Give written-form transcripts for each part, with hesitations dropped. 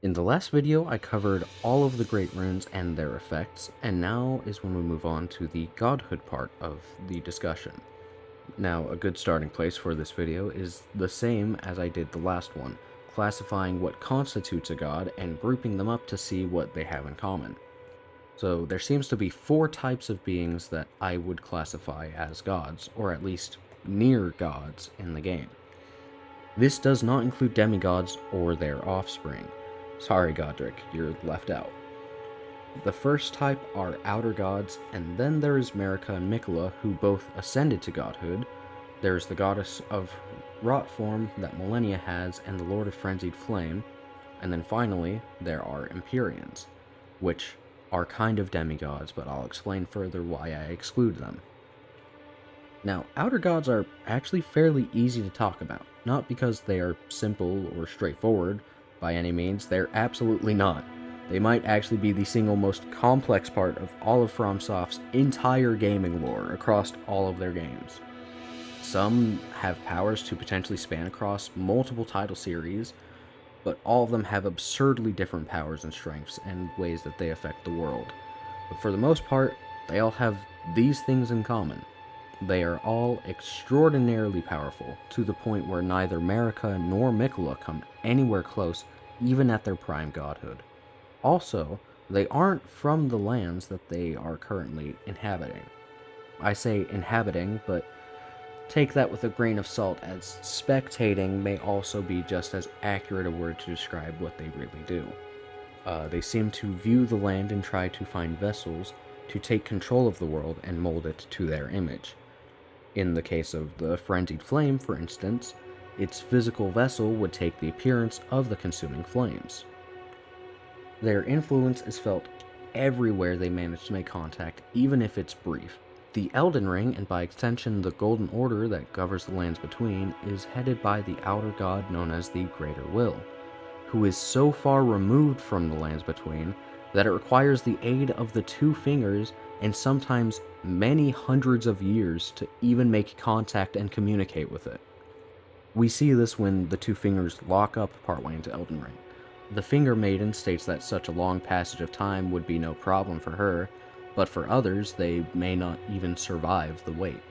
In the last video, I covered all of the Great Runes and their effects, and now is when we move on to the Godhood part of the discussion. Now, a good starting place for this video is the same as I did the last one, classifying what constitutes a god and grouping them up to see what they have in common. So there seems to be 4 types of beings that I would classify as gods, or at least near gods in the game. This does not include demigods or their offspring. Sorry, Godric, you're left out. The first type are outer gods, and then there is Marika and Mikola, who both ascended to godhood. There's the goddess of wrought form that Millennia has, and the lord of frenzied flame. And then finally, there are Empyreans, which are kind of demigods, but I'll explain further why I exclude them. Now, outer gods are actually fairly easy to talk about, not because they are simple or straightforward by any means. They're absolutely not. They might actually be the single most complex part of all of FromSoft's entire gaming lore across all of their games. Some have powers to potentially span across multiple title series, but all of them have absurdly different powers and strengths and ways that they affect the world. But for the most part, they all have these things in common. They are all extraordinarily powerful, to the point where neither Marika nor Mikola come anywhere close, even at their prime godhood. Also, they aren't from the lands that they are currently inhabiting. I say inhabiting, but take that with a grain of salt, as spectating may also be just as accurate a word to describe what they really do. They seem to view the land and try to find vessels to take control of the world and mold it to their image. In the case of the frenzied flame, for instance, its physical vessel would take the appearance of the consuming flames. Their influence is felt everywhere they manage to make contact, even if it's brief. The Elden Ring, and by extension the Golden Order that governs the lands between, is headed by the outer god known as the Greater Will, who is so far removed from the lands between that it requires the aid of the 2 fingers and sometimes many hundreds of years to even make contact and communicate with it. We see this when the 2 fingers lock up partway into Elden Ring. The Finger Maiden states that such a long passage of time would be no problem for her, but for others, they may not even survive the wait.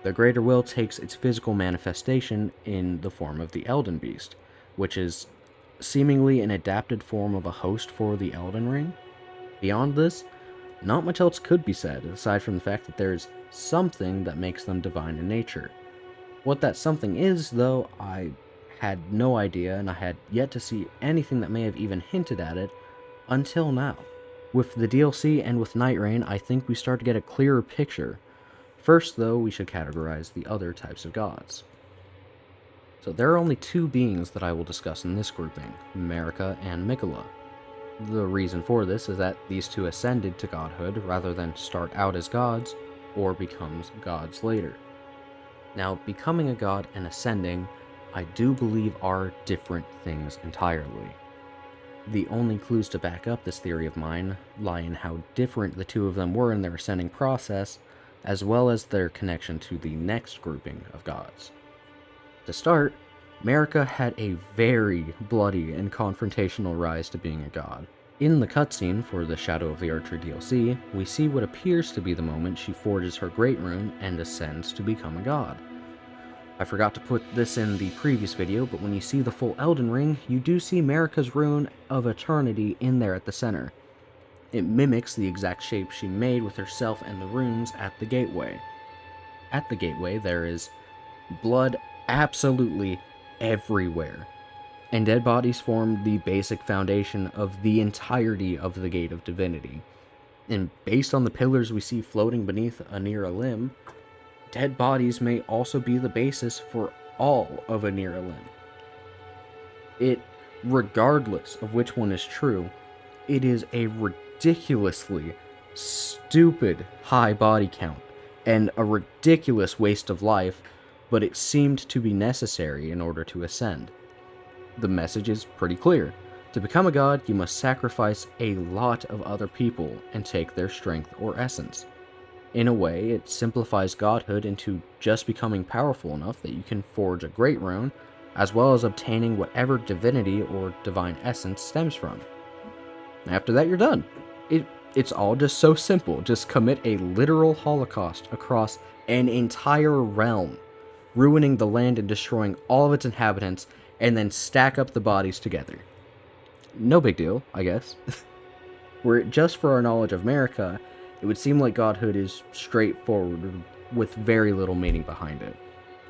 The Greater Will takes its physical manifestation in the form of the Elden Beast, which is seemingly an adapted form of a host for the Elden Ring. Beyond this, not much else could be said, aside from the fact that there's something that makes them divine in nature. What that something is, though, I had no idea, and I had yet to see anything that may have even hinted at it until now. With the DLC and with Night Rain, I think we start to get a clearer picture. First, though, we should categorize the other types of gods. So there are only 2 beings that I will discuss in this grouping, Marika and Mikola. The reason for this is that these 2 ascended to godhood rather than start out as gods or become gods later. Now, becoming a god and ascending, I do believe are different things entirely. The only clues to back up this theory of mine lie in how different the 2 of them were in their ascending process, as well as their connection to the next grouping of gods. To start, Marika had a very bloody and confrontational rise to being a god. In the cutscene for the Shadow of the Archer DLC, we see what appears to be the moment she forges her Great Rune and ascends to become a god. I forgot to put this in the previous video, but when you see the full Elden Ring, you do see Marika's Rune of Eternity in there at the center. It mimics the exact shape she made with herself and the runes at the gateway. At the gateway, there is blood absolutely everywhere, and dead bodies form the basic foundation of the entirety of the Gate of Divinity. And based on the pillars we see floating beneath Anira Limb, dead bodies may also be the basis for all of Anira Limb. Regardless of which one is true, it is a ridiculously stupid high body count and a ridiculous waste of life, but it seemed to be necessary in order to ascend. The message is pretty clear. To become a god, you must sacrifice a lot of other people and take their strength or essence. In a way, it simplifies godhood into just becoming powerful enough that you can forge a Great Rune, as well as obtaining whatever divinity or divine essence stems from. After that, you're done. It's all just so simple. Just commit a literal holocaust across an entire realm, ruining the land and destroying all of its inhabitants, and then stack up the bodies together. No big deal, I guess. Were it just for our knowledge of America, it would seem like godhood is straightforward with very little meaning behind it,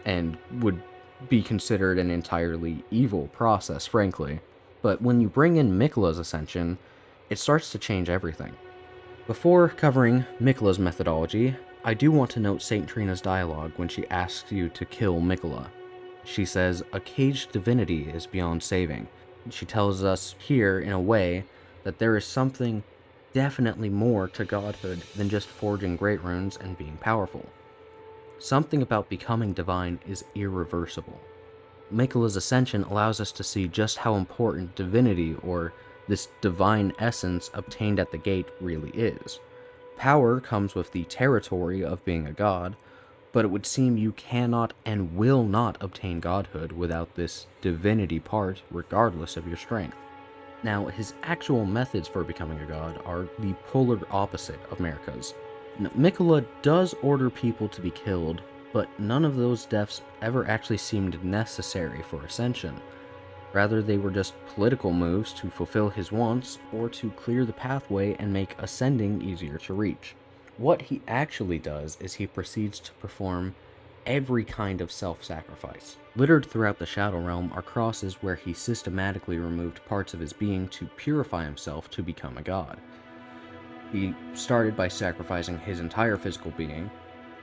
and would be considered an entirely evil process, frankly. But when you bring in Mikla's ascension, it starts to change everything. Before covering Mikla's methodology, I do want to note St. Trina's dialogue when she asks you to kill Mikla. She says, "A caged divinity is beyond saving." She tells us here, in a way, that there is something definitely more to godhood than just forging great runes and being powerful. Something about becoming divine is irreversible. Mikla's ascension allows us to see just how important divinity, or this divine essence obtained at the gate, really is. Power comes with the territory of being a god, but it would seem you cannot and will not obtain godhood without this divinity part, regardless of your strength. Now, his actual methods for becoming a god are the polar opposite of Marika's. Mikula does order people to be killed, but none of those deaths ever actually seemed necessary for ascension. Rather, they were just political moves to fulfill his wants or to clear the pathway and make ascending easier to reach. What he actually does is he proceeds to perform every kind of self-sacrifice. Littered throughout the Shadow Realm are crosses where he systematically removed parts of his being to purify himself to become a god. He started by sacrificing his entire physical being,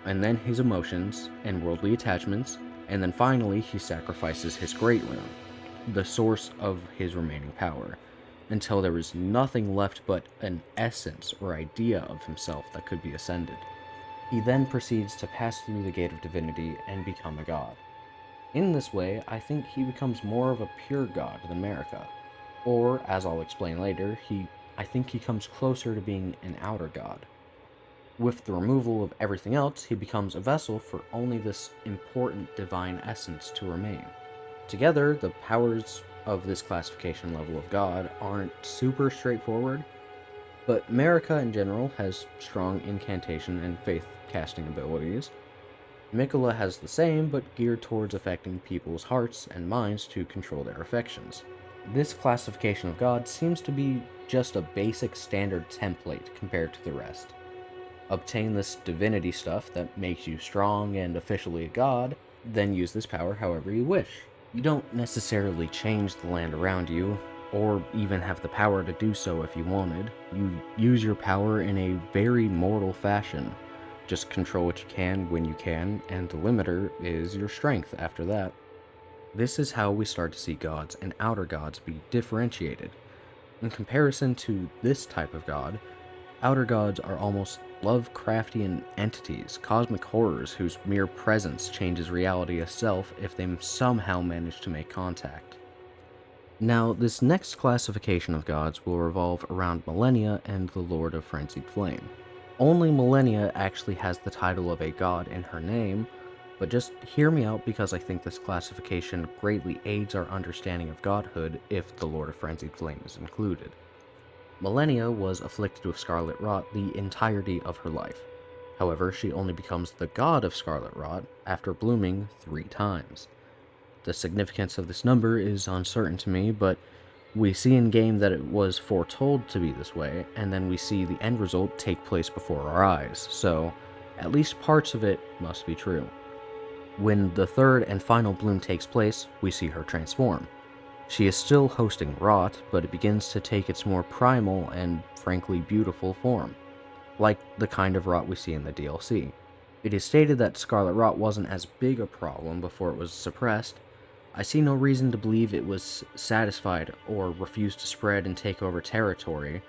and then his emotions and worldly attachments, and then finally he sacrifices his Great Rune, the source of his remaining power, until there was nothing left but an essence or idea of himself that could be ascended. He then proceeds to pass through the gate of divinity and become a god. In this way, I think he becomes more of a pure god than Marika, or, as I'll explain later, I think he comes closer to being an outer god. With the removal of everything else, he becomes a vessel for only this important divine essence to remain. Together, the powers of this classification level of god aren't super straightforward, but Marika in general has strong incantation and faith casting abilities. Mikula has the same, but geared towards affecting people's hearts and minds to control their affections. This classification of god seems to be just a basic standard template compared to the rest. Obtain this divinity stuff that makes you strong and officially a god, then use this power however you wish. You don't necessarily change the land around you, or even have the power to do so if you wanted. You use your power in a very mortal fashion. Just control what you can when you can, and the limiter is your strength after that. This is how we start to see gods and outer gods be differentiated. In comparison to this type of god, outer gods are almost Lovecraftian entities, cosmic horrors whose mere presence changes reality itself if they somehow manage to make contact. Now, this next classification of gods will revolve around Millennia and the Lord of Frenzied Flame. Only Millennia actually has the title of a god in her name, but just hear me out because I think this classification greatly aids our understanding of godhood if the Lord of Frenzied Flame is included. Millennia was afflicted with Scarlet Rot the entirety of her life. However, she only becomes the god of Scarlet Rot after blooming 3 times. The significance of this number is uncertain to me, but we see in-game that it was foretold to be this way, and then we see the end result take place before our eyes, so at least parts of it must be true. When the third and final bloom takes place, we see her transform. She is still hosting rot, but it begins to take its more primal and frankly beautiful form, like the kind of rot we see in the DLC. It is stated that Scarlet Rot wasn't as big a problem before it was suppressed. I see no reason to believe it was satisfied or refused to spread and take over territory.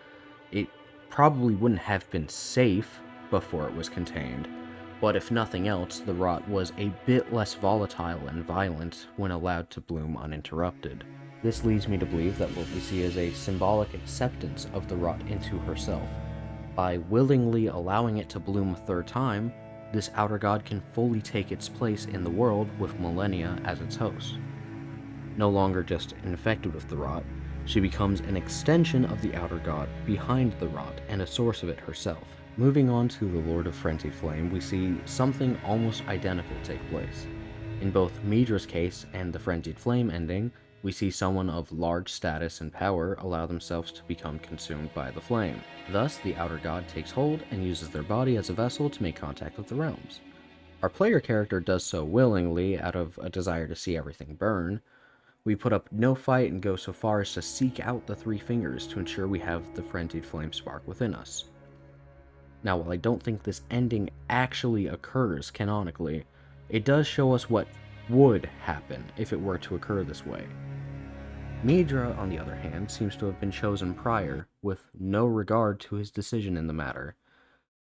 It probably wouldn't have been safe before it was contained, but if nothing else, the rot was a bit less volatile and violent when allowed to bloom uninterrupted. This leads me to believe that what we see is a symbolic acceptance of the rot into herself. By willingly allowing it to bloom a 3rd time, this outer god can fully take its place in the world with Millennia as its host. No longer just infected with the rot, she becomes an extension of the outer god behind the rot and a source of it herself. Moving on to the Lord of Frenzied Flame, we see something almost identical take place. In both Midra's case and the Frenzied Flame ending, we see someone of large status and power allow themselves to become consumed by the flame. Thus, the outer god takes hold and uses their body as a vessel to make contact with the realms. Our player character does so willingly out of a desire to see everything burn. We put up no fight and go so far as to seek out the three fingers to ensure we have the Frenzied Flame spark within us. Now, while I don't think this ending actually occurs canonically, it does show us what would happen if it were to occur this way. Midra, on the other hand, seems to have been chosen prior, with no regard to his decision in the matter.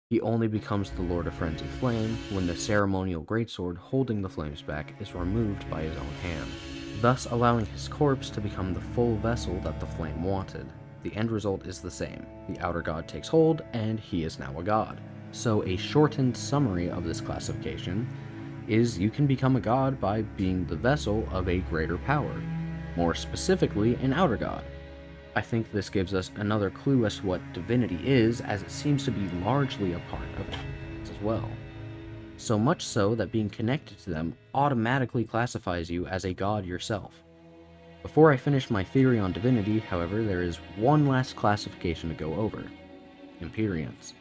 He only becomes the Lord of Frenzied Flame when the ceremonial greatsword holding the flames back is removed by his own hand, thus allowing his corpse to become the full vessel that the flame wanted. The end result is the same. The outer god takes hold, and he is now a god. So a shortened summary of this classification is you can become a god by being the vessel of a greater power, more specifically an outer god. I think this gives us another clue as to what divinity is, as it seems to be largely a part of it as well. So much so that being connected to them automatically classifies you as a god yourself. Before I finish my theory on divinity, however, there is one last classification to go over: Empyreans.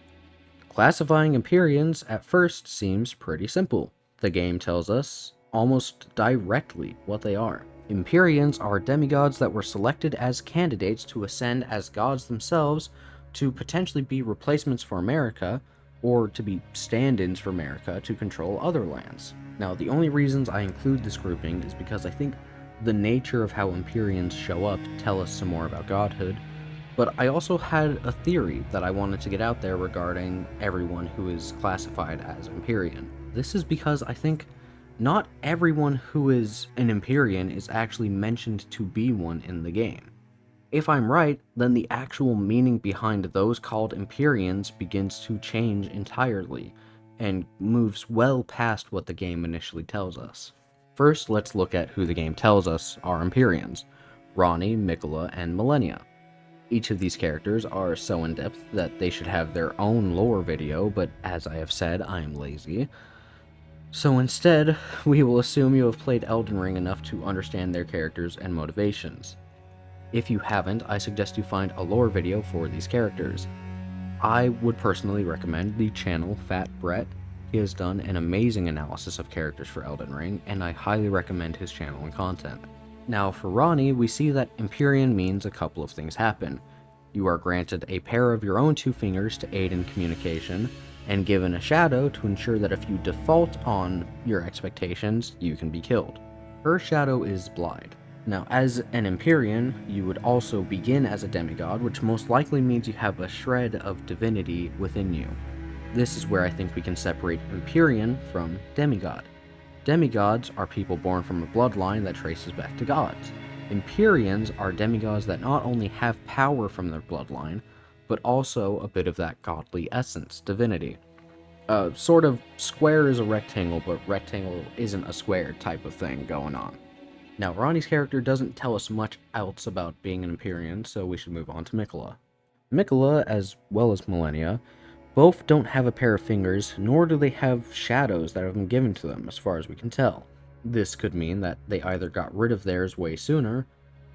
Classifying Empyreans at first seems pretty simple. The game tells us almost directly what they are. Empyreans are demigods that were selected as candidates to ascend as gods themselves to potentially be replacements for America, or to be stand-ins for America to control other lands. Now, the only reasons I include this grouping is because I think the nature of how Empyreans show up tell us some more about godhood, but I also had a theory that I wanted to get out there regarding everyone who is classified as Empyrean. This is because I think not everyone who is an Empyrean is actually mentioned to be one in the game. If I'm right, then the actual meaning behind those called Empyreans begins to change entirely, and moves well past what the game initially tells us. First, let's look at who the game tells us are Empyreans: Ronnie, Mikola, and Millennia. Each of these characters are so in-depth that they should have their own lore video, but as I have said, I am lazy. So instead, we will assume you have played Elden Ring enough to understand their characters and motivations. If you haven't, I suggest you find a lore video for these characters. I would personally recommend the channel FatBrett. He has done an amazing analysis of characters for Elden Ring, and I highly recommend his channel and content. Now for Ronnie, we see that Empyrean means a couple of things happen. You are granted a pair of your own two fingers to aid in communication, and given a shadow to ensure that if you default on your expectations, you can be killed. Her shadow is Blide. Now, as an Empyrean, you would also begin as a demigod, which most likely means you have a shred of divinity within you. This is where I think we can separate Empyrean from demigod. Demigods are people born from a bloodline that traces back to gods. Empyreans are demigods that not only have power from their bloodline, but also a bit of that godly essence, divinity. Sort of square is a rectangle, but rectangle isn't a square type of thing going on. Now, Ronnie's character doesn't tell us much else about being an Empyrean, so we should move on to Mikola. Mikola, as well as Millennia, both don't have a pair of fingers, nor do they have shadows that have been given to them, as far as we can tell. This could mean that they either got rid of theirs way sooner,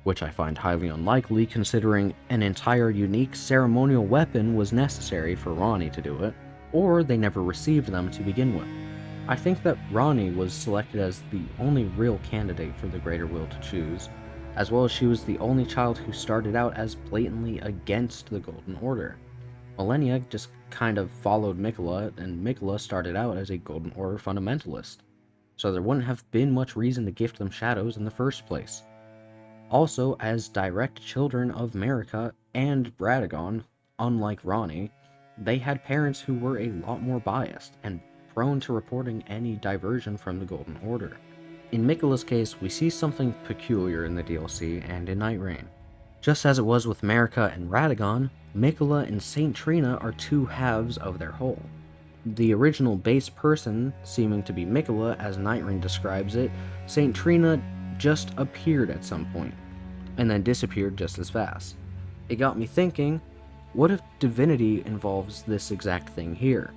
which I find highly unlikely considering an entire unique ceremonial weapon was necessary for Ronnie to do it, or they never received them to begin with. I think that Ronnie was selected as the only real candidate for the Greater Will to choose, as well as she was the only child who started out as blatantly against the Golden Order. Millennia just kind of followed Mikola, and Mikola started out as a Golden Order fundamentalist, so there wouldn't have been much reason to gift them shadows in the first place. Also, as direct children of Marika and Bradagon, unlike Ronnie, they had parents who were a lot more biased and prone to reporting any diversion from the Golden Order. In Mikola's case, we see something peculiar in the DLC and in Night Rain. Just as it was with Marika and Radagon, Mikola and Saint Trina are two halves of their whole. The original base person seeming to be Mikola, as Night Rain describes it, Saint Trina just appeared at some point, and then disappeared just as fast. It got me thinking, what if divinity involves this exact thing here?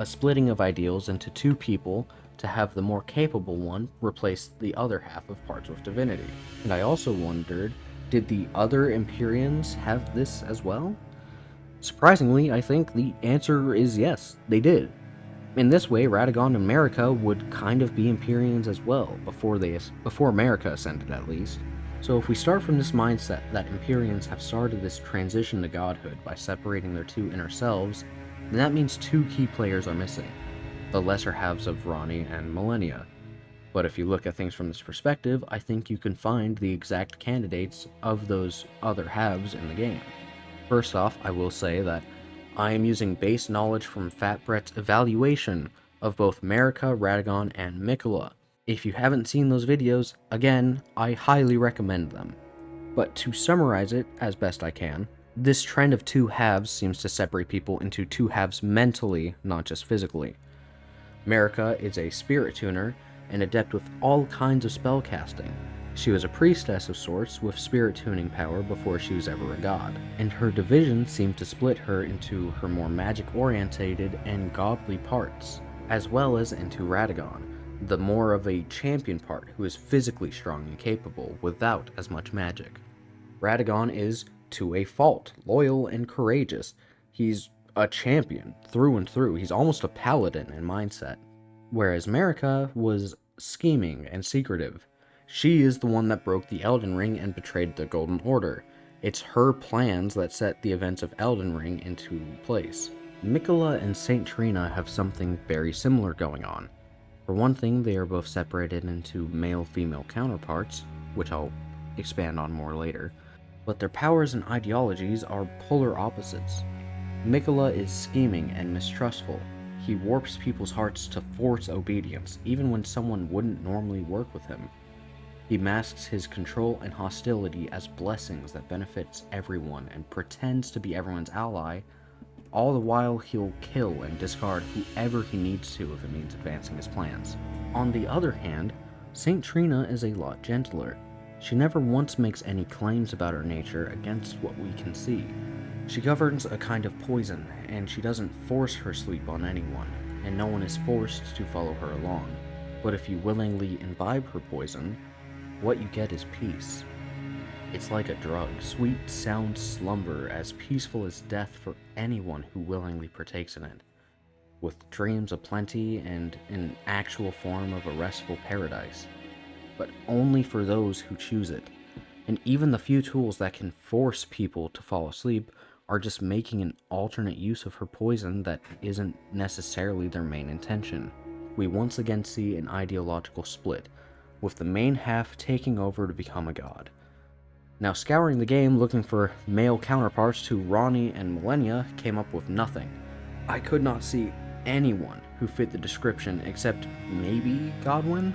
A splitting of ideals into two people to have the more capable one replace the other half of parts with divinity. And I also wondered, did the other Empyreans have this as well? Surprisingly, I think the answer is yes, they did. In this way, Radagon and Marika would kind of be Empyreans as well, before Marika ascended at least. So if we start from this mindset that Empyreans have started this transition to godhood by separating their two inner selves, then that means two key players are missing, the lesser halves of Ronnie and Millennia. But if you look at things from this perspective, I think you can find the exact candidates of those other halves in the game. First off, I will say that I am using base knowledge from FatBrett's evaluation of both Marika, Radagon, and Mikola. If you haven't seen those videos, again, I highly recommend them. But to summarize it as best I can, this trend of two halves seems to separate people into two halves mentally, not just physically. Marika is a spirit tuner, an adept with all kinds of spell casting. She was a priestess of sorts with spirit tuning power before she was ever a god, and her division seemed to split her into her more magic-orientated and godly parts, as well as into Radagon, the more of a champion part who is physically strong and capable without as much magic. Radagon is, to a fault, loyal and courageous. He's a champion through and through. He's almost a paladin in mindset. Whereas Marika was scheming and secretive. She is the one that broke the Elden Ring and betrayed the Golden Order. It's her plans that set the events of Elden Ring into place. Mikola and Saint Trina have something very similar going on. For one thing, they are both separated into male-female counterparts, which I'll expand on more later, but their powers and ideologies are polar opposites. Mikola is scheming and mistrustful. He warps people's hearts to force obedience, even when someone wouldn't normally work with him. He masks his control and hostility as blessings that benefits everyone and pretends to be everyone's ally. All the while, he'll kill and discard whoever he needs to if it means advancing his plans. On the other hand, Saint Trina is a lot gentler. She never once makes any claims about her nature against what we can see. She governs a kind of poison, and she doesn't force her sleep on anyone, and no one is forced to follow her along. But if you willingly imbibe her poison, what you get is peace. It's like a drug, sweet, sound slumber, as peaceful as death for anyone who willingly partakes in it, with dreams of plenty and an actual form of a restful paradise. But only for those who choose it. And even the few tools that can force people to fall asleep are just making an alternate use of her poison that isn't necessarily their main intention. We once again see an ideological split, with the main half taking over to become a god. Now, scouring the game looking for male counterparts to Ronnie and Millennia came up with nothing. I could not see anyone who fit the description except maybe Godwin,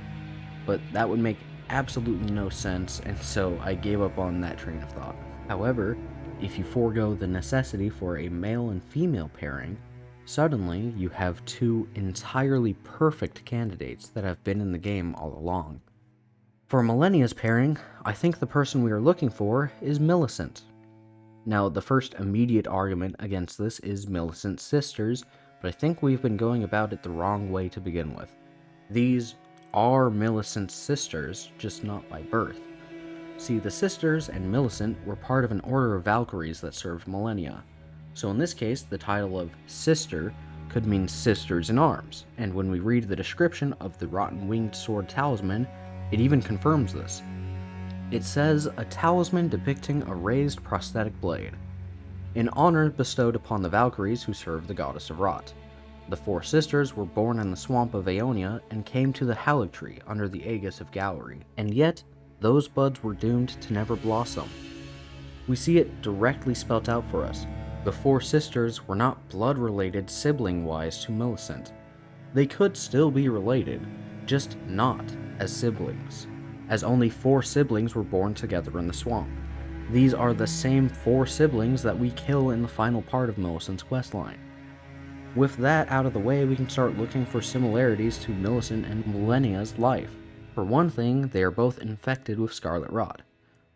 but that would make absolutely no sense, and so I gave up on that train of thought. However, if you forego the necessity for a male and female pairing, suddenly you have two entirely perfect candidates that have been in the game all along. For Millennia's pairing, I think the person we are looking for is Millicent. Now, the first immediate argument against this is Millicent's sisters, but I think we've been going about it the wrong way to begin with. These are Millicent's sisters, just not by birth. See, the sisters and Millicent were part of an order of Valkyries that served Millennia. So in this case, the title of sister could mean sisters in arms, and when we read the description of the rotten winged sword talisman, it even confirms this. It says, a talisman depicting a raised prosthetic blade, an honor bestowed upon the Valkyries who served the goddess of Rot. The four sisters were born in the swamp of Aeonia and came to the Haligtree under the aegis of Gallery, and yet those buds were doomed to never blossom. We see it directly spelt out for us. The four sisters were not blood-related sibling-wise to Millicent. They could still be related, just not as siblings, as only four siblings were born together in the swamp. These are the same four siblings that we kill in the final part of Millicent's questline. With that out of the way, we can start looking for similarities to Millicent and Millennia's life. For one thing, they are both infected with scarlet rot.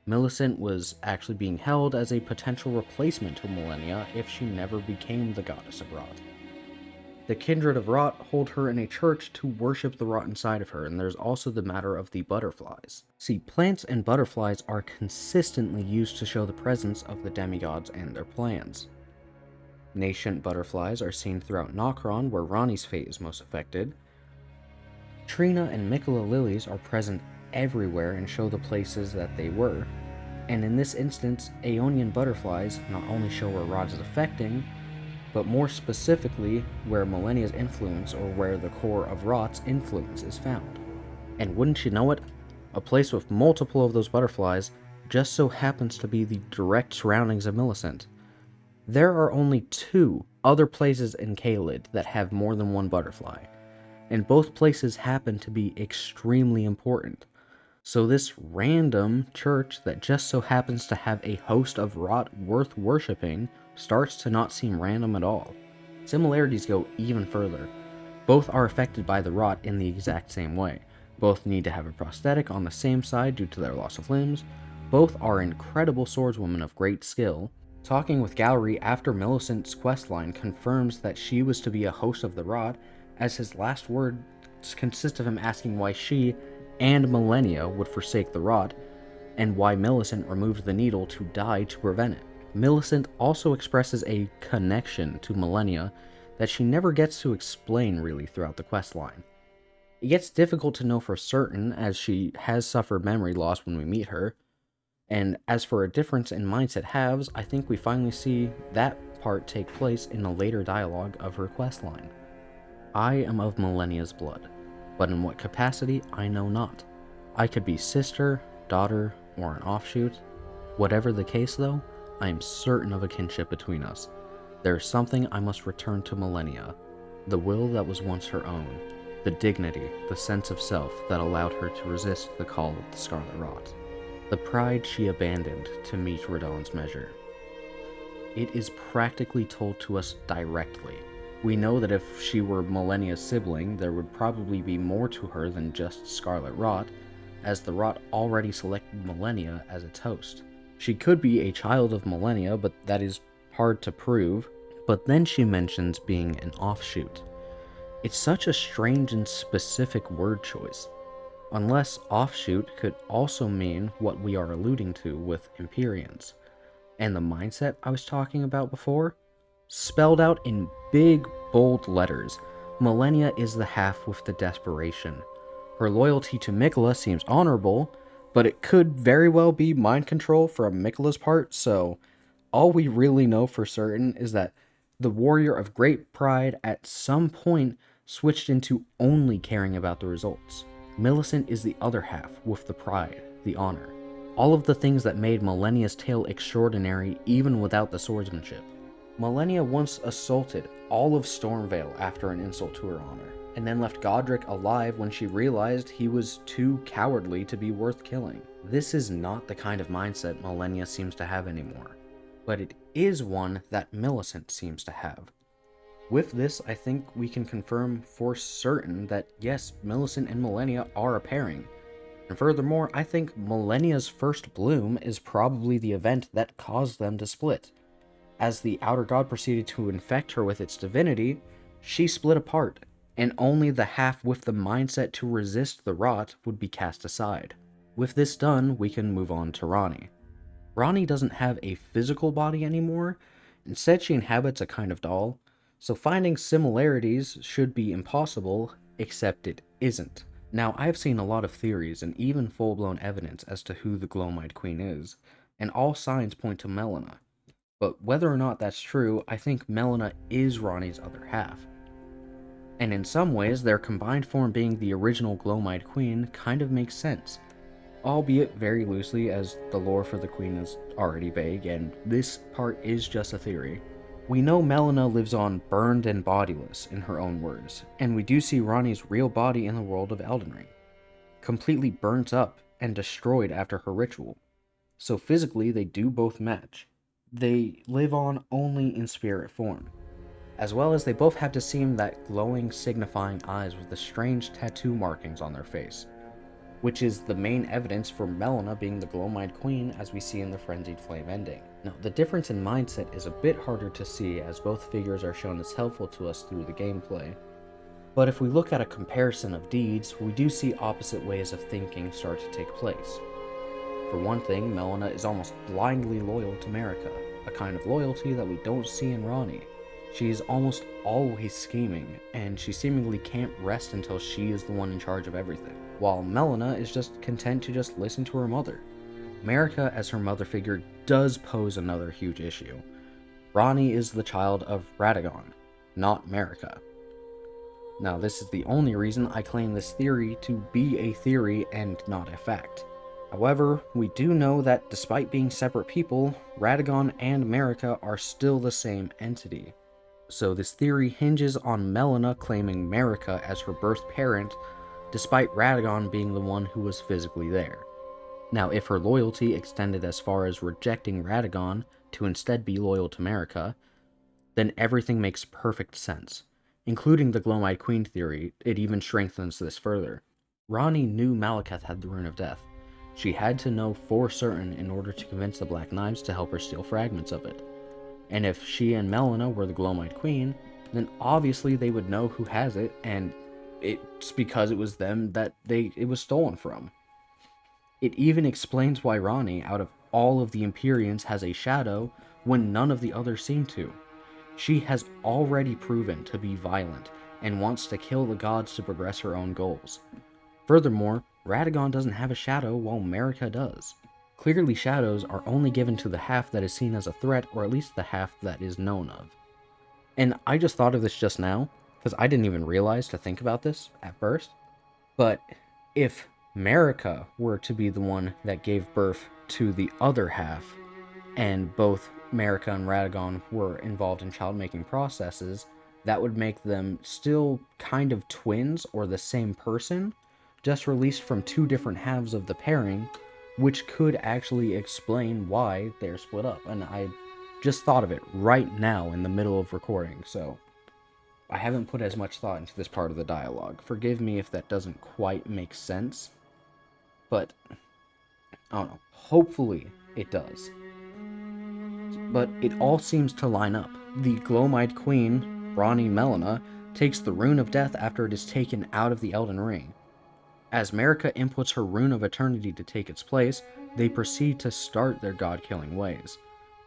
Millicent was actually being held as a potential replacement to Millennia if she never became the goddess of rot. The kindred of rot hold her in a church to worship the rot inside of her, and there's also the matter of the butterflies. See, plants and butterflies are consistently used to show the presence of the demigods and their plans. Nascent butterflies are seen throughout Nokron, where Ronnie's fate is most affected. Trina and Mikola lilies are present everywhere and show the places that they were. And in this instance, Aeonian butterflies not only show where rot is affecting, but more specifically where Millennia's influence or where the core of rot's influence is found. And wouldn't you know it, a place with multiple of those butterflies just so happens to be the direct surroundings of Millicent. There are only 2 other places in Caelid that have more than one butterfly, and both places happen to be extremely important. So this random church that just so happens to have a host of rot worth worshipping starts to not seem random at all. Similarities go even further. Both are affected by the rot in the exact same way. Both need to have a prosthetic on the same side due to their loss of limbs. Both are incredible swordswomen of great skill. Talking with Gallery after Millicent's questline confirms that she was to be a host of the rot, as his last words consist of him asking why she and Millennia would forsake the rot, and why Millicent removed the needle to die to prevent it. Millicent also expresses a connection to Millennia that she never gets to explain really throughout the questline. It gets difficult to know for certain, as she has suffered memory loss when we meet her, and as for a difference in mindset halves, I think we finally see that part take place in the later dialogue of her questline. I am of Millennia's blood, but in what capacity I know not. I could be sister, daughter, or an offshoot. Whatever the case though, I am certain of a kinship between us. There is something I must return to Millennia, the will that was once her own, the dignity, the sense of self that allowed her to resist the call of the Scarlet Rot, the pride she abandoned to meet Radon's measure. It is practically told to us directly. We know that if she were Millennia's sibling, there would probably be more to her than just Scarlet Rot, as the Rot already selected Millennia as its host. She could be a child of Millennia, but that is hard to prove. But then she mentions being an offshoot. It's such a strange and specific word choice, unless offshoot could also mean what we are alluding to with Empyreans. And the mindset I was talking about before? Spelled out in big, bold letters, Millennia is the half with the desperation. Her loyalty to Mikola seems honorable, but it could very well be mind control from Mikola's part, so all we really know for certain is that the warrior of great pride at some point switched into only caring about the results. Millicent is the other half with the pride, the honor, all of the things that made Millennia's tale extraordinary even without the swordsmanship. Millennia once assaulted all of Stormvale after an insult to her honor, and then left Godric alive when she realized he was too cowardly to be worth killing. This is not the kind of mindset Millennia seems to have anymore, but it is one that Millicent seems to have. With this, I think we can confirm for certain that yes, Millicent and Millennia are a pairing. And furthermore, I think Millennia's first bloom is probably the event that caused them to split. As the Outer God proceeded to infect her with its divinity, she split apart, and only the half with the mindset to resist the rot would be cast aside. With this done, we can move on to Ronnie. Ronnie doesn't have a physical body anymore, instead she inhabits a kind of doll, so finding similarities should be impossible, except it isn't. Now, I've seen a lot of theories and even full-blown evidence as to who the Glowmite Queen is, and all signs point to Melina. But whether or not that's true, I think Melina is Ronnie's other half. And in some ways, their combined form being the original Glowmite Queen kind of makes sense, albeit very loosely, as the lore for the queen is already vague, and this part is just a theory. We know Melina lives on burned and bodiless, in her own words, and we do see Ronnie's real body in the world of Elden Ring, completely burnt up and destroyed after her ritual. So physically, they do both match. They live on only in spirit form, as well as they both have to seem that glowing, signifying eyes with the strange tattoo markings on their face. which is the main evidence for Melina being the Glow-Eyed Queen as we see in the Frenzied Flame ending. Now, the difference in mindset is a bit harder to see as both figures are shown as helpful to us through the gameplay. But if we look at a comparison of deeds, we do see opposite ways of thinking start to take place. For one thing, Melina is almost blindly loyal to Marika, a kind of loyalty that we don't see in Ronnie. She is almost always scheming, and she seemingly can't rest until she is the one in charge of everything, while Melina is just content to just listen to her mother. Marika as her mother figure does pose another huge issue. Ronnie is the child of Radagon, not Marika. Now, this is the only reason I claim this theory to be a theory and not a fact. However, we do know that despite being separate people, Radagon and Marika are still the same entity. So this theory hinges on Melina claiming Marika as her birth parent, despite Radagon being the one who was physically there. Now, if her loyalty extended as far as rejecting Radagon to instead be loyal to Marika, then everything makes perfect sense. Including the Glow-Eyed Queen theory, it even strengthens this further. Ronnie knew Malekith had the Rune of Death. She had to know for certain in order to convince the Black Knives to help her steal fragments of it. And if she and Melina were the Glow-Eyed Queen, then obviously they would know who has it, and it's because it was them that it was stolen from. It even explains why Ronnie, out of all of the Empyreans, has a shadow when none of the others seem to. She has already proven to be violent and wants to kill the gods to progress her own goals. Furthermore, Radagon doesn't have a shadow while Marika does. Clearly, shadows are only given to the half that is seen as a threat, or at least the half that is known of. And I just thought of this just now, because I didn't even realize to think about this at first. But if Marika were to be the one that gave birth to the other half, and both Marika and Radagon were involved in child-making processes, that would make them still kind of twins or the same person, just released from two different halves of the pairing, which could actually explain why they're split up. And I just thought of it right now in the middle of recording, so I haven't put as much thought into this part of the dialogue. Forgive me if that doesn't quite make sense, but I don't know, hopefully it does. But it all seems to line up. The Glow-Eyed Queen, Ronnie Melina, takes the Rune of Death after it is taken out of the Elden Ring. As Marika inputs her Rune of Eternity to take its place, they proceed to start their god-killing ways,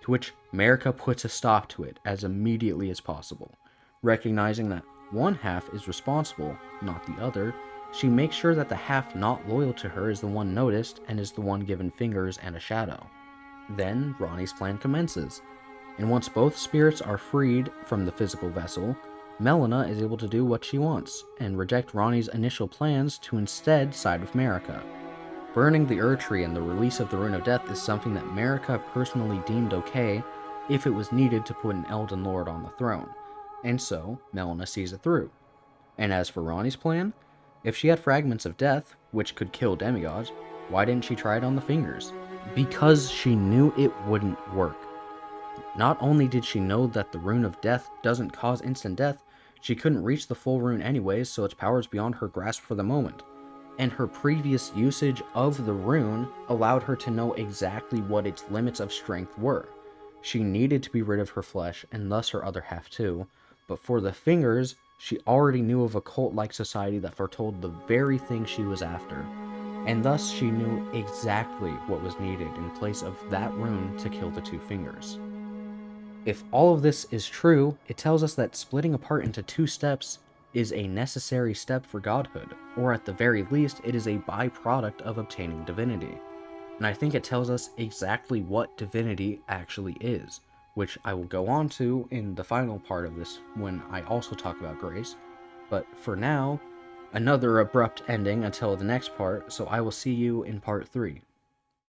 to which Marika puts a stop to it as immediately as possible. Recognizing that one half is responsible, not the other, she makes sure that the half not loyal to her is the one noticed and is the one given fingers and a shadow. Then Ronnie's plan commences, and once both spirits are freed from the physical vessel, Melina is able to do what she wants, and reject Ronnie's initial plans to instead side with Marika. Burning the Erdtree and the release of the Rune of Death is something that Marika personally deemed okay if it was needed to put an Elden Lord on the throne, and so Melina sees it through. And as for Ronnie's plan, if she had fragments of death, which could kill demigods, why didn't she try it on the fingers? Because she knew it wouldn't work. Not only did she know that the Rune of Death doesn't cause instant death, she couldn't reach the full rune anyways, so its power is beyond her grasp for the moment. And her previous usage of the rune allowed her to know exactly what its limits of strength were. She needed to be rid of her flesh, and thus her other half too, but for the fingers, she already knew of a cult-like society that foretold the very thing she was after, and thus she knew exactly what was needed in place of that rune to kill the two fingers. If all of this is true, it tells us that splitting apart into two steps is a necessary step for godhood, or at the very least, it is a byproduct of obtaining divinity. And I think it tells us exactly what divinity actually is, which I will go on to in the final part of this when I also talk about grace. But for now, another abrupt ending until the next part, so I will see you in part 3.